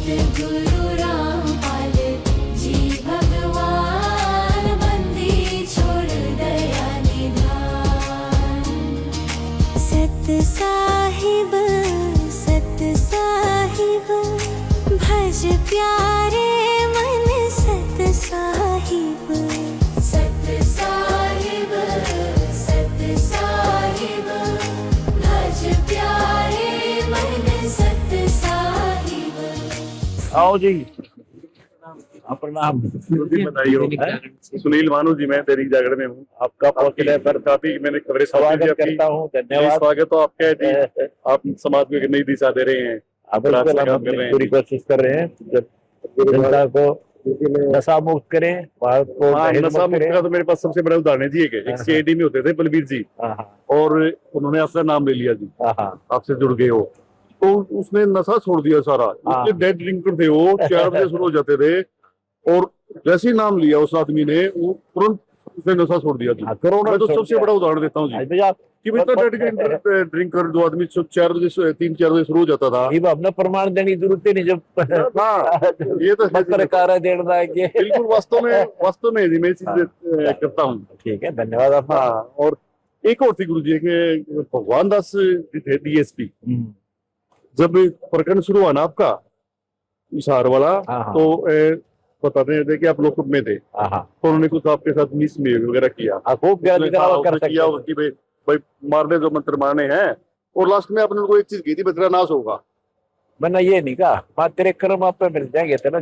सतगुरु रामपाल जी भगवान, बंदी छोड़ दया निधान। सत साहिब भज प्यारे मन, सत साहिब भज प्यारे मन, सत साहिब। आओ जी, प्रणाम। बताइए। सुनील भानु जी, मैं दैनिक जागरण में हूँ। आपका पहुंचने पर काफी मैंने खबरें स्वागत करता हूँ। धन्यवाद। स्वागत तो आपका है जी। आप समाज को एक नई दिशा दे रहे हैं। आप पूरी कोशिश कर रहे हैं जब जनता को नशा मुक्त करें, भारत को नशा मुक्त का तो मेरे पास सबसे बड़ा उदाहरण है जी। एक सीआईडी में होते थे बलबीर जी, और उन्होंने आपका नाम ले लिया जी, आपसे जुड़ गए हो, तो उसने नशा छोड़ दिया सारा। उसके डेड ड्रिंकर थे वो, 4 बजे शुरू हो जाते थे, और जैसे ही नाम लिया उस आदमी ने, वो तुरंत उसने नशा छोड़ दिया जी। मैं तो सबसे बड़ा उदाहरण देता हूँ जी कि डेड ड्रिंकर जो आदमी 4 बजे 3-4 बजे शुरू हो जाता था, अपना प्रमाण देने की जरूरत ही नहीं। जब ये तो पत्रकार बिल्कुल वास्तव में जी मैं चीज करता हूँ। ठीक है, धन्यवाद आपका। और एक और थी गुरु जी के, भगवान दास थे डीएसपी, जब प्रकरण शुरू हुआ ना आपका हिसार वाला, तो बताते थे कि आप लोकअप में थे, तो उन्होंने कुछ आपके साथ मिसबिहेव वगैरह किया, किया कि भाई मारने जो मंत्र मारने हैं, और लास्ट में आपने उनको एक चीज की थी, बचरा नाश होगा। मैंने ये नहीं कहा, तेरे कर्म आप पे मिल जाएंगे थे ना,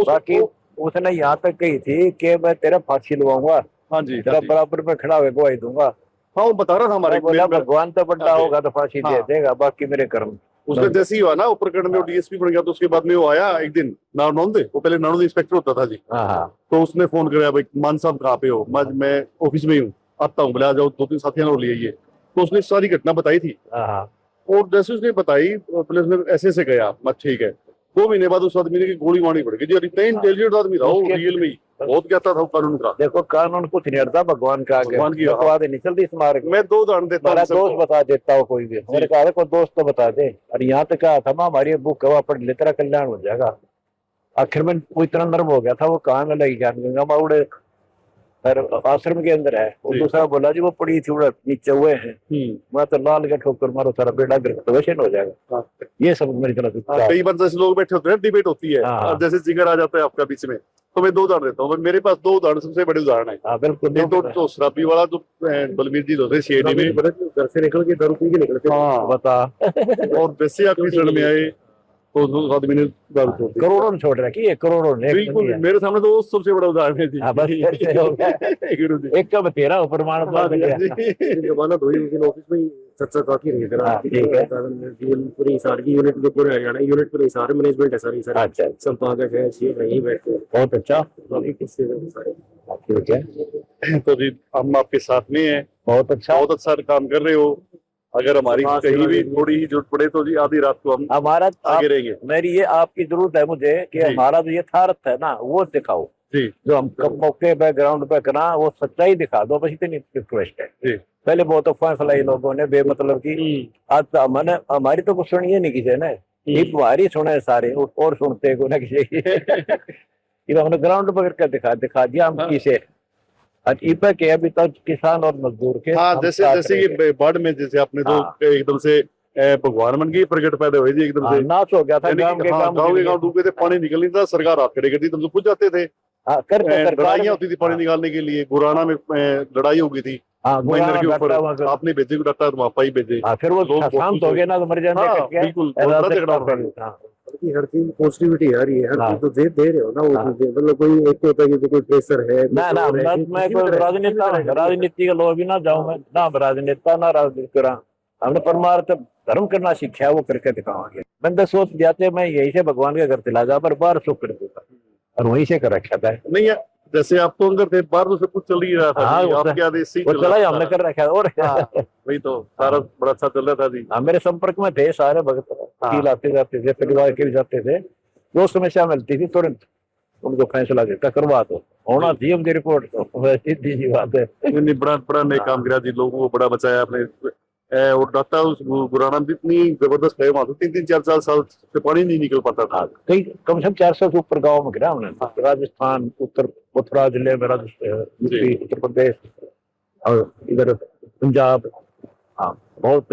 बाकी उसने यहाँ तक कही थी कि मैं तेरा फांसी लवाऊंगा। हाँ जी, तेरा बराबर में खड़ा हुए गवाही दूंगा। हाँ, वो बता रहा था हमारे, बोला भगवान तो बड़ा होगा तो फांसी दे देगा, बाकी मेरे कर्म। उसने जैसे ही हुआ ना, वो प्रकरण में डीएसपी बन गया, तो उसके बाद में वो आया एक दिन नारनौंदे, वो पहले नारनौंदे इंस्पेक्टर होता था जी। तो उसने फोन कराया, भाई मान साहब कहाँ पे हो? मैं ऑफिस में ही हूँ, आता हूँ, बोले आ जाओ, 2-3 साथियों और लिए। तो उसने सारी घटना बताई थी, और जैसे उसने बताई, पुलिस ने ऐसे गया, मैं ठीक है। 2 महीने बाद उस आदमी की गोली मारनी पड़ गई जी। इतना इंटेलिजेंट आदमी था वो, रियल में बहुत कहता था कानून का। देखो, कानून कुछ नहीं हटता भगवान का, भगवान की बात नहीं चलती। इस मार्ग मैं 2 उदाहरण देता हूँ, दोस्त बता देता हूँ, कोई भी हमारे कहा कोई दोस्त तो बता दे। और यहाँ तक कहा था, हमारी बुक गवा पढ़ ले, तेरा कल्याण हो जाएगा। आखिर में वो इतना नर्म हो गया था, वो कहाँ में लगी ज्ञान गंगा माउड़े आश्रम के अंदर है। वो दूसरा बोला जी वो पड़ी थी, नीचे हुए हैं, मैं तो लाल के ठोकर मारो, सारा बेड़ा ग्रस्त हो जाएगा। ये सब मेरी तरफ कई बार जैसे लोग बैठे होते हैं, डिबेट होती है, और जैसे जिगर आ जाता है आपका बीच में, तो मैं 2 उदाहरण देता हूँ। मेरे पास 2 उदाहरण सबसे बड़े उदाहरण है। बिल्कुल। तो शराबी वाला जो बलबीर जी होते सीआईडी में, घर से निकल के दारू पी के निकलते, बता, और वैसे आपकी शरण में आए तो आदमी ने करोड़ों छोड़ रखी है, करोड़ों ने। बिल्कुल, मेरे सामने तो सबसे बड़ा उदाहरण है जी। एक का तेरा प्रमाण जमानत हुई उस दिन ऑफिस में चर्चा काफी रही पूरी हिसार की यूनिट में, पूरे हरियाणा यूनिट पूरे हिसार मैनेजमेंट है सारी, सब पागल है, नहीं बैठे। बहुत अच्छा। तो जी हम आपके साथ में हैं, बहुत अच्छा काम कर रहे हो। अगर हमारी कहीं भी थोड़ी ही जरूरत पड़े तो जी आधी रात को हम हमारा आगे रहेंगे। मेरी ये आपकी जरूरत है मुझे कि हमारा जो यथार्थ है ना, वो दिखाओ जी। जो हम मौके पे ग्राउंड पे करा, वो सच्चाई दिखा दो, बस इतनी रिक्वेस्ट है जी। पहले बहुत अफवाह फैलाई लोगों ने बेमतलब की, आज तो मैंने हमारी तो कुछ सुनिए नहीं किसी ने, तुम्हारी सुने सारे और सुनते को ना किसी की। हमने ग्राउंड पर दिखा दिया हम किसे के अभी तक किसान और मजदूर के। हाँ, जैसे ये बाढ़ में जैसे आपने तो एकदम से भगवान मन की प्रकट पैदा हुई थी, एकदम से नाश हो गया था, गांव के गांव डूब गए थे, पानी निकल नहीं था, सरकार हाथ खड़े करती, तुम तो पूछ जाते थे। लड़ाइयाँ होती थी पानी निकालने के लिए, गुराना में लड़ाई हो गई थी महेंद्र के ऊपर, आपने भेजे डॉक्टर वहाँ भेजे, फिर वो शांत हो गए ना, तो मर जाने। बिल्कुल, हर चीज पॉजिटिविटी आ रही है, हर चीज तो दे रहे हो ना, वो मतलब कोई एक होता है कि कोई प्रेशर है ना। मैं कोई राजनीति का लोग भी ना जाऊँ, मैं ना राजनेता ना राजनीति करा। हमने परमार्थ धर्म करना सीखा, वो करके दिखावांगे। मैंने सोच दिया था मैं यही से भगवान के घर चला जा, पर बाहर सुख कर देता, और वहीं से कर रखा था। नहीं है, जैसे आप तो अंदर थे, बाहर तो सब कुछ चल ही रहा था। आपके आदेश से चला ही हमने कर रखा, और वही तो सारा बड़ा अच्छा चल रहा था जी। मेरे संपर्क में थे सारे भक्त, आते जाते थे, परिवार के भी जाते थे, जो समस्या मिलती थी तुरंत उनको फैसला देता, करवा दो, होना थी उनकी रिपोर्ट। सीधी सी बात है। बड़ा नेक काम किया जी, लोगों को बड़ा बचाया आपने। और रास्ता उस गुराना में इतनी जबरदस्त है, वहां से 3-4 से पानी नहीं निकल पाता था। कई कम से कम 400 से ऊपर गाँव में गिरा हमने। राजस्थान, मथुरा जिले में, यूपी, उत्तर प्रदेश और इधर पंजाब। हाँ, बहुत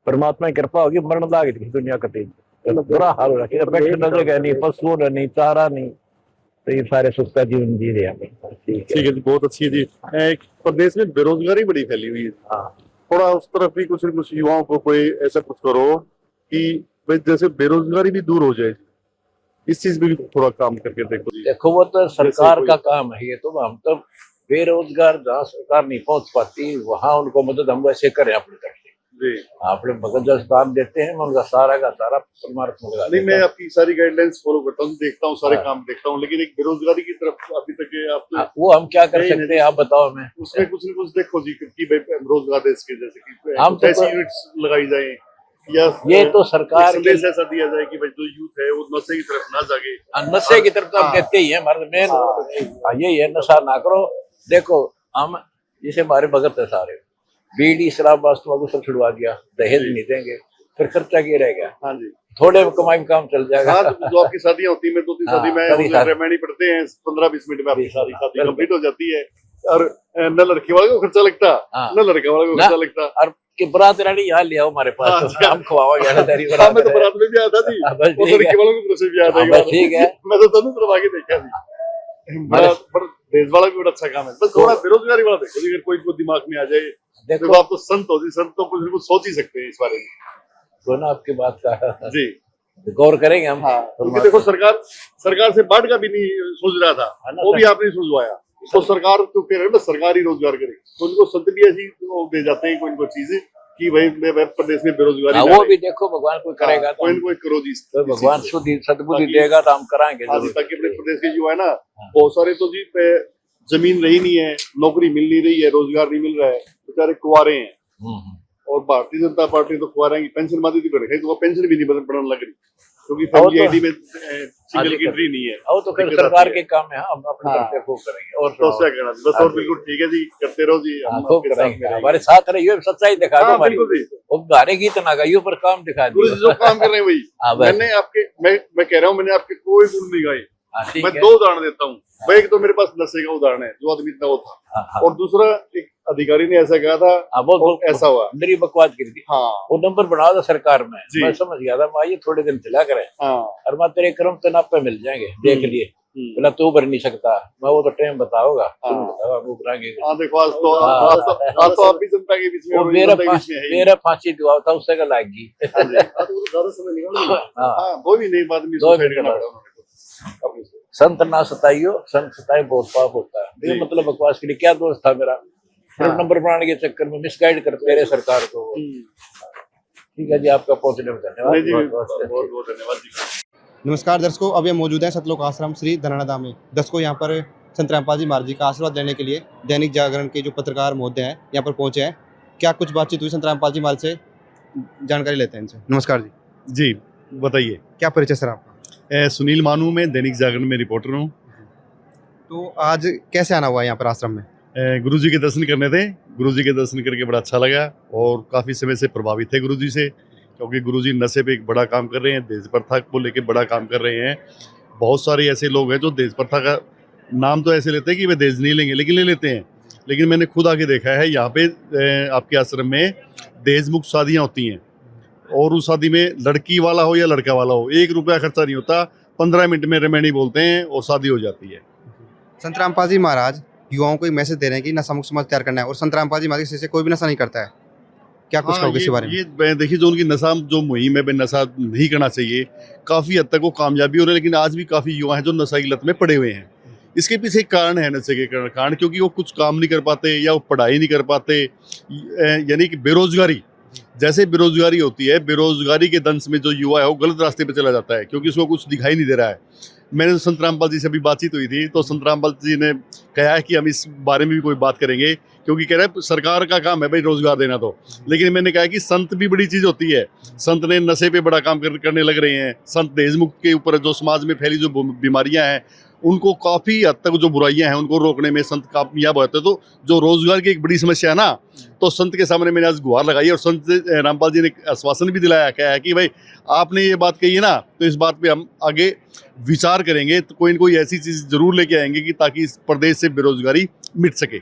परमात्मा की कृपा होगी, मरण लाग गई दुनिया कटी, बुरा हाल हो रहा है। नजर नहीं, पशु नहीं, चारा नहीं, तो ये सारे सुखता जीवन जी रहे हैं। ठीक है जी, बहुत अच्छी है जी। प्रदेश में बेरोजगारी बड़ी फैली हुई है, हाँ, थोड़ा उस तरफ भी कुछ न कुछ युवाओं को कोई ऐसा कुछ करो कि भाई जैसे बेरोजगारी भी दूर हो जाए, इस चीज में भी थोड़ा काम करके देखो जी। देखो वो तो सरकार का काम है, ये तो हम तो बेरोजगार जहाँ सरकार नहीं पहुंच पाती वहां उनको मदद हम वैसे करें अपनी तरफ से। जी, आप लोग भगत जस काम देते हैं, मैं उनका सारा का सारा परमार्थ लगा नहीं, मैं आपकी सारी गाइडलाइंस फॉलो करता हूँ, देखता हूँ, सारे हाँ। काम देखता हूँ, लेकिन एक बेरोजगारी की तरफ अभी तक आप तो वो हम क्या कर नहीं, सकते हैं, आप बताओ हमें। उसमें कुछ न कुछ देखो जी कि भाई रोजगार देश के, जैसे कि हम तो- ऐसी यूनिट्स लगाई जाए, या ये तो एक सरकार संदेश ऐसा दिया जाए कि भाई जो यूथ है वो नशे की तरफ ना जागे। नशे की तरफ तो हम हाँ। देते ही है, हमारे मेन यही है, नशा ना करो। देखो हम जैसे हमारे भगत है सारे, बीड़ी शराब वास्तु सब छुड़वा दिया, दहेज नहीं देंगे, फिर खर्चा क्या रह गया, हाँ जी, थोड़े में कमाई में काम चल जाएगा। हाँ, तो जो आपकी शादियां होती है, 2-3 शादी में सारी शादी। रेमेडी पढ़ते हैं, 15-20 मिनट में आपकी सारी शादी बिल्कुल। कंप्लीट हो जाती है, और न लड़के वाले को खर्चा लगता, हाँ। न लड़के वाले को ना। खर्चा लगता। और कि बरात रानी यहाँ ले आओ हमारे पास, हाँ, तो हम खवाओगे। हाँ, मैं तो बारात में भी आया था जी, हाँ, बस और ठीक लड़के है। वालों को तरफ से भी आया था हाँ, एक बस बार। ठीक है। मैं तो दोनों तरफ आके देखा जी, पर देश वाला भी बड़ा अच्छा काम है, बस थोड़ा बेरोजगारी वाला देखो जी, अगर कोई को दिमाग में आ जाए। देखो आप तो संत हो जी, संत तो कुछ न कुछ सोच ही सकते हैं इस बारे में। तो ना आपकी बात का जी, गौर करेंगे हम। हाँ, क्योंकि देखो सरकार से बाढ़ का भी नहीं सोच रहा था, वो भी आपने सुलझवाया, तो सरकार तो कह रहे हैं ना सरकारी रोजगार करे, तो उनको संत भी ऐसी दे जाते हैं कोई इनको चीजें कि भाई मैं प्रदेश में बेरोजगारी हाँ, ना वो रहे। भी देखो भगवान कोई करेगा तो कोई न कोई करो जी, तो भगवान इस चीज़ शुद्धि सद्बुद्धि ताकि- देगा तो हम कराएंगे हाँ जी, जरूर। ताकि अपने प्रदेश के युवा है ना, बहुत सारे तो जी जमीन रही नहीं है, नौकरी मिल नहीं रही है, रोजगार नहीं मिल रहा है, बेचारे कुंवारे हैं। और भारतीय जनता पार्टी तो कुंवारे की पेंशन मादी थी, तो वो पेंशन भी नहीं बढ़ने लग रही, क्योंकि फैमिली आईडी में सिंगल एंट्री नहीं है। और तो फिर दिक्कत सरकार आती के है। काम है, हम अपने हाँ। तरफ से खूब करेंगे। और तो सुनाओ। क्या कहना, बस और बिल्कुल ठीक है जी, करते रहो जी, हाँ, हम खूब आपके साथ करेंगे, में रहेंगे। हमारे साथ रहिए, सच्चाई दिखा दो हाँ, हमारी। बिल्कुल जी, वो गाने गीत ना गाइयो पर काम दिखा गुरु जी दियो। जो काम कर रहे हैं वही हाँ, बस। मैंने आपके, मैं कह रहा हूँ, मैंने आपके कोई गुण नहीं गाए। हाँ, ठीक मैं है। 2 उदाहरण देता हूँ, भाई एक तो मेरे पास नशे का उदाहरण है, जो आदमी इतना वो था, हाँ, हाँ। और दूसरा एक अधिकारी ने ऐसा कहा था, हाँ, वो ऐसा हुआ। मेरी बकवास गिर गई। हाँ वो नंबर बना दो सरकार में, जी। मैं समझ गया था, माँ ये थोड़े दिन चला करें हाँ, और मैं तेरे क्रम तनाव पे मिल जाएंगे, देख लिए। बोला तू भर नहीं सकता, मैं वो तो टाइम बताओगा, तुम बताओ, वो भराएंगे। हाँ, देखो आज तो हाँ। आज तो आप भी जनता के बीच में वो हो, मेरा जनता के बीच में है ही। मेरा फांसी दुआ था, उससे का लागी। हाँ जी, हाँ, तो वो ज्यादा समय निकाल लिया। हाँ, हाँ, वो भी नहीं, बाद में 2 सुसाइड मिनट करना बाद। पड़ा उन्होंने को। अपने से। संत ना सताइयो, संत सताए बहुत पाप होता है। ये जी। मतलब बकवास के लिए क्या दोस्त था मेरा, फिर हाँ। नंबर बनाने के चक्कर में मिसगाइड करते रहे सरकार को। ठीक है जी, आपका पहुंचने में धन्यवाद। नहीं जी, बहुत- बहुत- बहुत बहुत धन्यवाद जी। नमस्कार दर्शकों, अब ये मौजूद हैं सतलोक आश्रम श्री धनानाधाम में। दर्शकों, यहाँ पर संत रामपाल जी महाराज जी का आशीर्वाद लेने के लिए दैनिक जागरण के जो पत्रकार महोदय हैं यहाँ पर पहुंचे हैं। क्या कुछ बातचीत हुई संत रामपाल जी महाराज से, जानकारी लेते हैं इनसे। नमस्कार जी, जी, बताइए। क्या परिचय सर आपका? सुनील मानू, मैं दैनिक जागरण में रिपोर्टर हूँ। तो आज कैसे आना हुआ यहाँ पर आश्रम में? गुरु जी के दर्शन करने थे, गुरु जी के दर्शन करके बड़ा अच्छा लगा, और काफ़ी समय से प्रभावित थे गुरु जी से, क्योंकि गुरु जी नशे पे एक बड़ा काम कर रहे हैं, देश प्रथा को लेके बड़ा काम कर रहे हैं। बहुत सारे ऐसे लोग हैं जो देश प्रथा का नाम तो ऐसे लेते हैं कि वे देश नहीं लेंगे, लेकिन ले लेते हैं। लेकिन मैंने खुद आके देखा है, यहाँ पे आपके आश्रम में दहेज मुक्त शादियाँ होती हैं, और उस शादी में लड़की वाला हो या लड़का वाला हो, 1 रुपया खर्चा नहीं होता, 15 मिनट में रेमेडी बोलते हैं और शादी हो जाती है। संत रामपाल जी महाराज युवाओं को एक मैसेज दे रहे हैं कि नशा मुक्त समाज तैयार करना है, और संत रामपाल जी महाराज से कोई भी नशा नहीं करता है। क्या कुछ कहोगे इस बारे में? ये देखिए, जो उनकी नशा जो मुहिम है, नशा नहीं करना चाहिए, काफ़ी हद तक वो कामयाबी हो रही है, लेकिन आज भी काफ़ी युवा हैं जो नशा की लत में पड़े हुए हैं। इसके पीछे एक कारण है, नशे के कारण, क्योंकि वो कुछ काम नहीं कर पाते या वो पढ़ाई नहीं कर पाते, यानी कि बेरोजगारी। जैसे बेरोजगारी होती है, बेरोजगारी के दंश में जो युवा है वो गलत रास्ते पे चला जाता है, क्योंकि उसको कुछ दिखाई नहीं दे रहा है। मैंने संत रामपाल जी से अभी बातचीत हुई थी, तो संत रामपाल जी ने कहा है कि हम इस बारे में भी कोई बात करेंगे क्योंकि कह रहे हैं सरकार का काम है भाई रोजगार देना, तो लेकिन मैंने कहा कि संत भी बड़ी चीज होती है। संत ने नशे पे बड़ा काम करने लग रहे हैं। संत दहेज मुक्त के ऊपर जो समाज में फैली जो बीमारियां हैं, उनको काफी हद तक जो बुराइयां हैं उनको रोकने में संत कामयाब होते हैं। तो जो रोजगार की एक बड़ी समस्या है ना, तो संत के सामने मैंने आज गुहार लगाई और संत रामपाल जी ने आश्वासन भी दिलाया, क्या है कि भाई आपने ये बात कही है ना, तो इस बात पे हम आगे विचार करेंगे, तो कोई न कोई ऐसी चीज जरूर लेके आएंगे कि ताकि इस प्रदेश से बेरोजगारी मिट सके।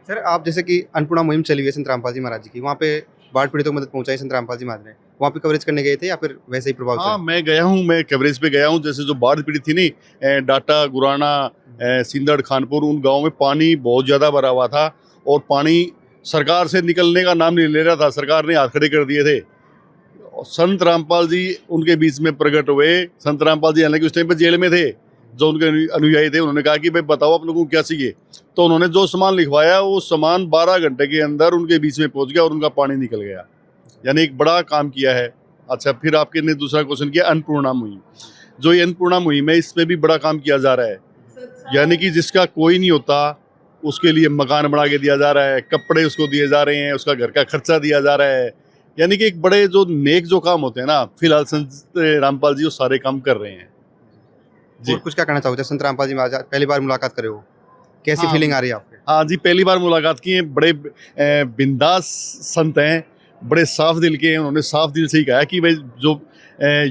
सर आप जैसे कि अन्नपूर्णा मुहिम चली हुई है संत रामपाल जी महाराज जी की, वहाँ पे बाढ़ पीड़ितों को मदद पहुंचाई संत रामपाल जी महाराज ने, वहाँ पे कवरेज करने गए थे या फिर वैसे ही प्रभावित हाँ, मैं गया हूँ, मैं कवरेज पे गया हूँ। जैसे जो बाढ़ पीड़ित थी नहीं, डाटा, गुराना, सिंदड़, खानपुर, उन गाँव में पानी बहुत ज़्यादा भरा हुआ था और पानी सरकार से निकलने का नाम नहीं ले रहा था। सरकार ने हाथ खड़े कर दिए थे। संत रामपाल जी उनके बीच में प्रकट हुए। संत रामपाल जी हालांकि उस टाइम पे जेल में थे। जो उनके अनुयायी थे उन्होंने कहा कि भाई बताओ आप लोगों को क्या चाहिए, तो उन्होंने जो सामान लिखवाया वो सामान 12 घंटे के अंदर उनके बीच में पहुंच गया और उनका पानी निकल गया। यानी एक बड़ा काम किया है। अच्छा, फिर आपके ने दूसरा क्वेश्चन किया अन्नपूर्णा मुहिम। जो ये अन्नपूर्णा मुहिम है, इस पर भी बड़ा काम किया जा रहा है। यानी कि जिसका कोई नहीं होता उसके लिए मकान बना के दिया जा रहा है, कपड़े उसको दिए जा रहे हैं, उसका घर का खर्चा दिया जा रहा है। यानी कि एक बड़े जो नेक जो काम होते हैं ना, फिलहाल संत रामपाल जी वो सारे काम कर रहे हैं जी। और कुछ क्या कहना चाहोगे? संत रामपाल जी महाराज पहली बार मुलाकात करे हो, कैसी हाँ, फीलिंग आ रही है आपके? हाँ जी, पहली बार मुलाकात की है। बड़े बिंदास संत हैं, बड़े साफ दिल के हैं। उन्होंने साफ दिल से ही कहा कि भाई जो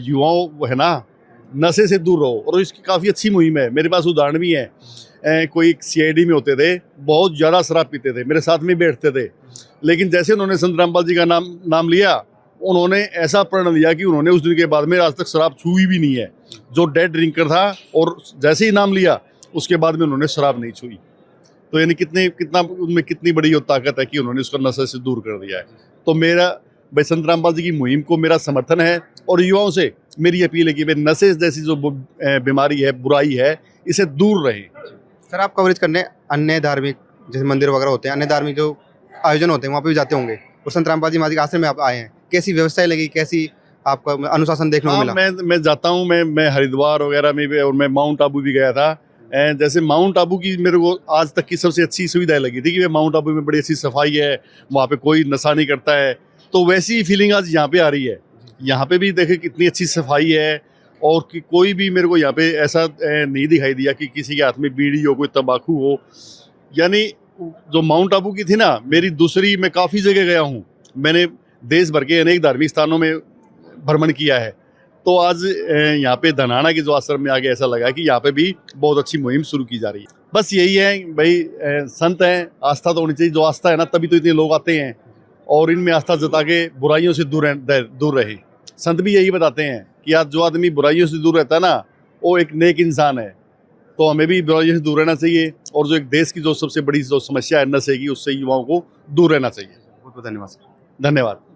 युवाओं है ना, नशे से दूर रहो। और इसकी काफ़ी अच्छी मुहिम है। मेरे पास उदाहरण भी हैं। कोई CID में होते थे, बहुत ज़्यादा शराब पीते थे, मेरे साथ में बैठते थे, लेकिन जैसे उन्होंने संत रामपाल जी का नाम लिया, उन्होंने ऐसा प्रण लिया कि उन्होंने उस दिन के बाद में आज तक शराब छुई भी नहीं है। जो डेड ड्रिंकर था, और जैसे ही नाम लिया उसके बाद में उन्होंने शराब नहीं छुई। तो यानी कितना उनमें कितनी बड़ी वो ताकत है कि उन्होंने उसका नशे से दूर कर दिया है। तो मेरा भाई संत रामपाल जी की मुहिम को मेरा समर्थन है और युवाओं से मेरी अपील है कि भाई नशे जैसी जो बीमारी है, बुराई है, इसे दूर रहें। सर आप कवरेज करने अन्य धार्मिक जैसे मंदिर वगैरह होते हैं, अन्य धार्मिक जो आयोजन होते हैं वहाँ पे भी जाते होंगे, और संत रामपाल जी महाराज के आश्रम में आप आए हैं, कैसी व्यवस्थाएं लगी, कैसी आपका अनुशासन देखने को मिला? मैं जाता हूँ, मैं हरिद्वार वगैरह में भी, और मैं माउंट आबू भी गया था। जैसे माउंट आबू की मेरे को आज तक की सबसे अच्छी सुविधा लगी थी कि माउंट आबू में बड़ी अच्छी सफाई है, वहाँ पे कोई नशा नहीं करता है। तो वैसी फीलिंग आज यहाँ पे आ रही है। यहाँ पे भी देखे कितनी अच्छी सफाई है, और कि कोई भी मेरे को यहाँ पे ऐसा नहीं दिखाई दिया कि किसी के हाथ में बीड़ी हो, कोई तंबाकू हो। यानी जो माउंट आबू की थी ना, मेरी दूसरी, मैं काफ़ी जगह गया हूँ, मैंने देश भर के अनेक धार्मिक स्थानों में भ्रमण किया है। तो आज यहाँ पे धनाना के जो आश्रम में आगे ऐसा लगा कि यहाँ पे भी बहुत अच्छी मुहिम शुरू की जा रही है। बस यही है भाई, संत हैं, आस्था तो होनी चाहिए। जो आस्था है ना, तभी तो इतने लोग आते हैं और इनमें आस्था जता के बुराइयों से दूर रहे। संत भी यही बताते हैं कि आज जो आदमी बुराइयों से दूर रहता है ना, वो एक नेक इंसान है। तो हमें भी बुराइयों से दूर रहना चाहिए, और जो एक देश की जो सबसे बड़ी जो समस्या है नशे की, उससे युवाओं को दूर रहना चाहिए। बहुत बहुत धन्यवाद सर। धन्यवाद।